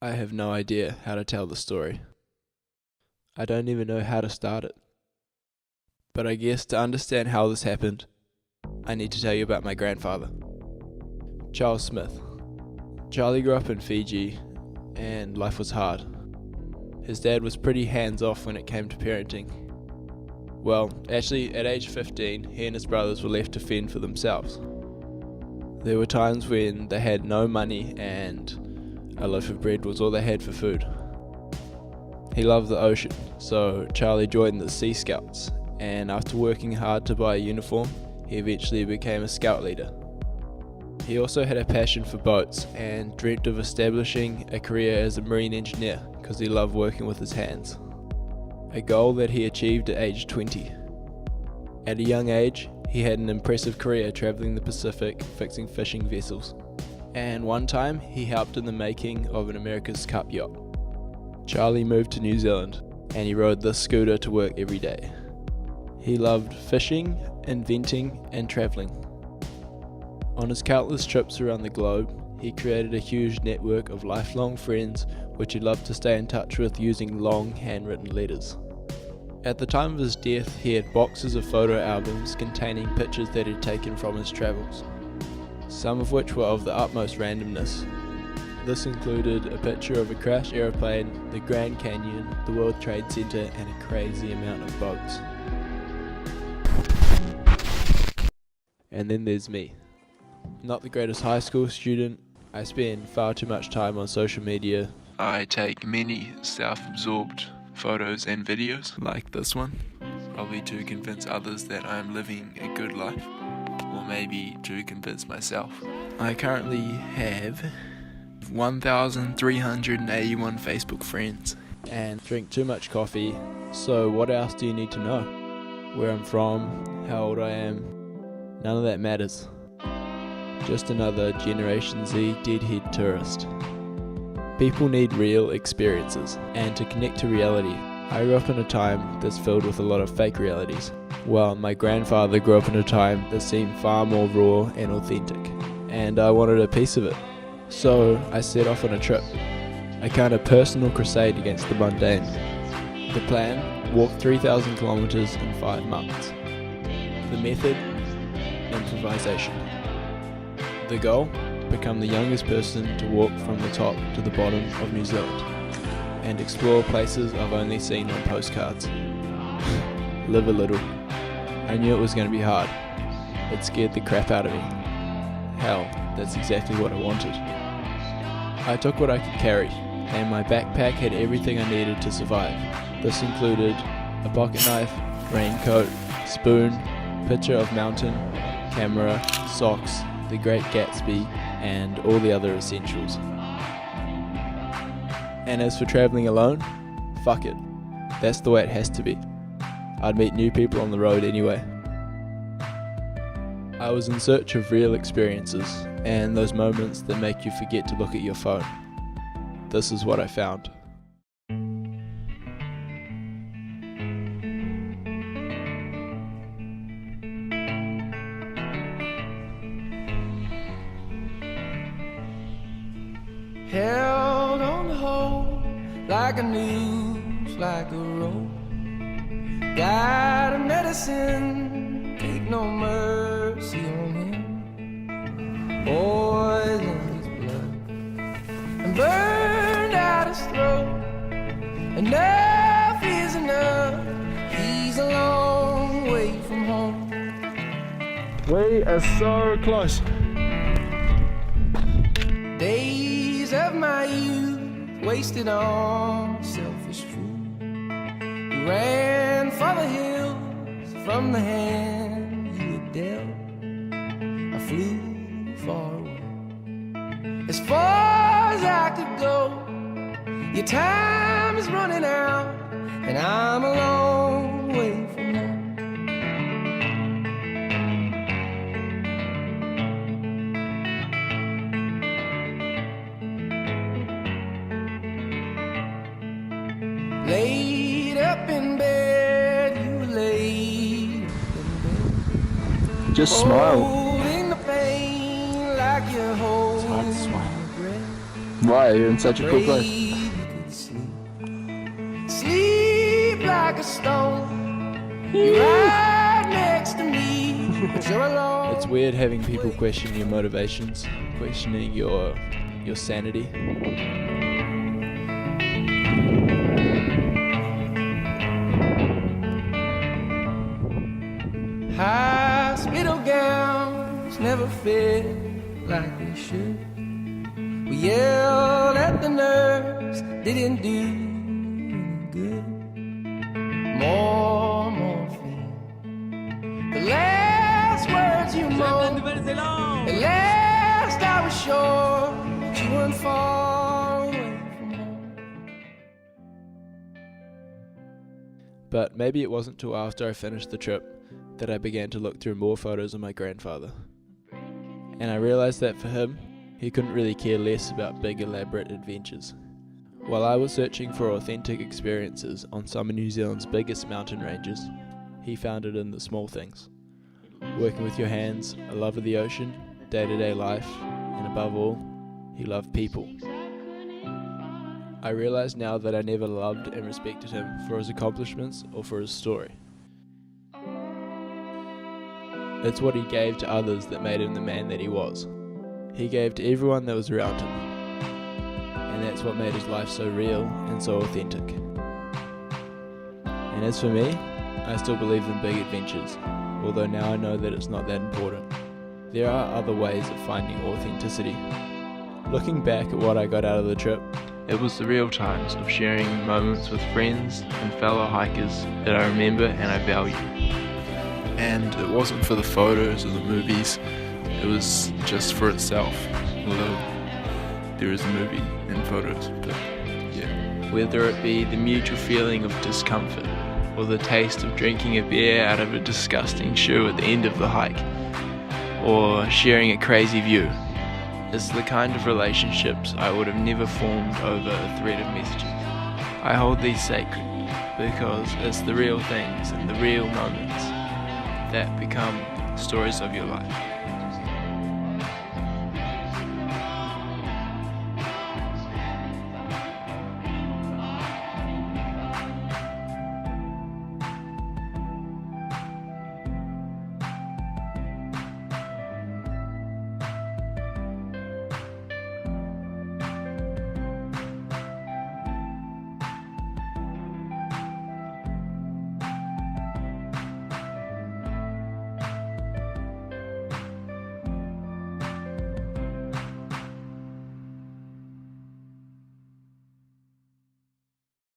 I have no idea how to tell the story. I don't even know how to start it. But I guess to understand how this happened, I need to tell you about my grandfather, Charles Smith. Charlie grew up in Fiji, and life was hard. His dad was pretty hands-off when it came to parenting. Well, actually, at age 15, he and his brothers were left to fend for themselves. There were times when they had no money and a loaf of bread was all they had for food. He loved the ocean, so Charlie joined the Sea Scouts, and after working hard to buy a uniform, he eventually became a scout leader. He also had a passion for boats and dreamt of establishing a career as a marine engineer because he loved working with his hands, a goal that he achieved at age 20. At a young age, he had an impressive career traveling the Pacific fixing fishing vessels, and one time he helped in the making of an America's Cup yacht. Charlie moved to New Zealand and he rode this scooter to work every day. He loved fishing, inventing and traveling. On his countless trips around the globe, he created a huge network of lifelong friends which he loved to stay in touch with using long handwritten letters. At the time of his death, he had boxes of photo albums containing pictures that he'd taken from his travels, some of which were of the utmost randomness. This included a picture of a crashed aeroplane, the Grand Canyon, the World Trade Center, and a crazy amount of boats. And then there's me. Not the greatest high school student, I spend far too much time on social media. I take many self-absorbed photos and videos, like this one, probably to convince others that I am living a good life, or maybe to convince myself. I currently have 1,381 Facebook friends and drink too much coffee, so what else do you need to know? Where I'm from, how old I am, none of that matters. Just another Generation Z deadhead tourist. People need real experiences, and to connect to reality. I grew up in a time that's filled with a lot of fake realities, while my grandfather grew up in a time that seemed far more raw and authentic, and I wanted a piece of it. So I set off on a trip, a kind of personal crusade against the mundane. The plan: walk 3,000 kilometers in 5 months. The method: improvisation. The goal: become the youngest person to walk from the top to the bottom of New Zealand and explore places I've only seen on postcards. Live a little. I knew it was going to be hard. It scared the crap out of me. Hell, that's exactly what I wanted. I took what I could carry, and my backpack had everything I needed to survive. This included a pocket knife, raincoat, spoon, picture of mountain, camera, socks, The Great Gatsby, and all the other essentials. And as for travelling alone, fuck it. That's the way it has to be. I'd meet new people on the road anyway. I was in search of real experiences, and those moments that make you forget to look at your phone. This is what I found. Held on the hole like a noose, like a rope. Got a medicine, take no mercy on him. Poison his blood and burned out his throat. Enough is enough, he's a long way from home. We are so close. Days of my youth wasted on selfish fool who ran for the hills from the hand you had dealt. I flew far away, as far as I could go. Your time is running out, and I'm a long way from home. Laid up in bed, you laid up in bed. Just smile. Holding the pain like you're holding It's hard to smile. your breath. Why? You're in such a cool place. You could sleep like a stone. You're right next to me, but you're alone. It's weird having people question your motivations, questioning your sanity. Hospital gowns never fit like they should. We yelled at the nurse, didn't do any good. More morphine. The last words you moaned. At last I was sure that you weren't far away from home. But maybe it wasn't till after I finished the trip that I began to look through more photos of my grandfather. And I realized that for him, he couldn't really care less about big elaborate adventures. While I was searching for authentic experiences on some of New Zealand's biggest mountain ranges, he found it in the small things. Working with your hands, a love of the ocean, day-to-day life, and above all, he loved people. I realize now that I never loved and respected him for his accomplishments or for his story. It's what he gave to others that made him the man that he was. He gave to everyone that was around him. And that's what made his life so real and so authentic. And as for me, I still believe in big adventures, although now I know that it's not that important. There are other ways of finding authenticity. Looking back at what I got out of the trip, it was the real times of sharing moments with friends and fellow hikers that I remember and I value. And it wasn't for the photos or the movies, it was just for itself. Although there is a movie and photos, but yeah. Whether it be the mutual feeling of discomfort, or the taste of drinking a beer out of a disgusting shoe at the end of the hike, or sharing a crazy view, it's the kind of relationships I would have never formed over a thread of messages. I hold these sacred because it's the real things and the real moments that become stories of your life.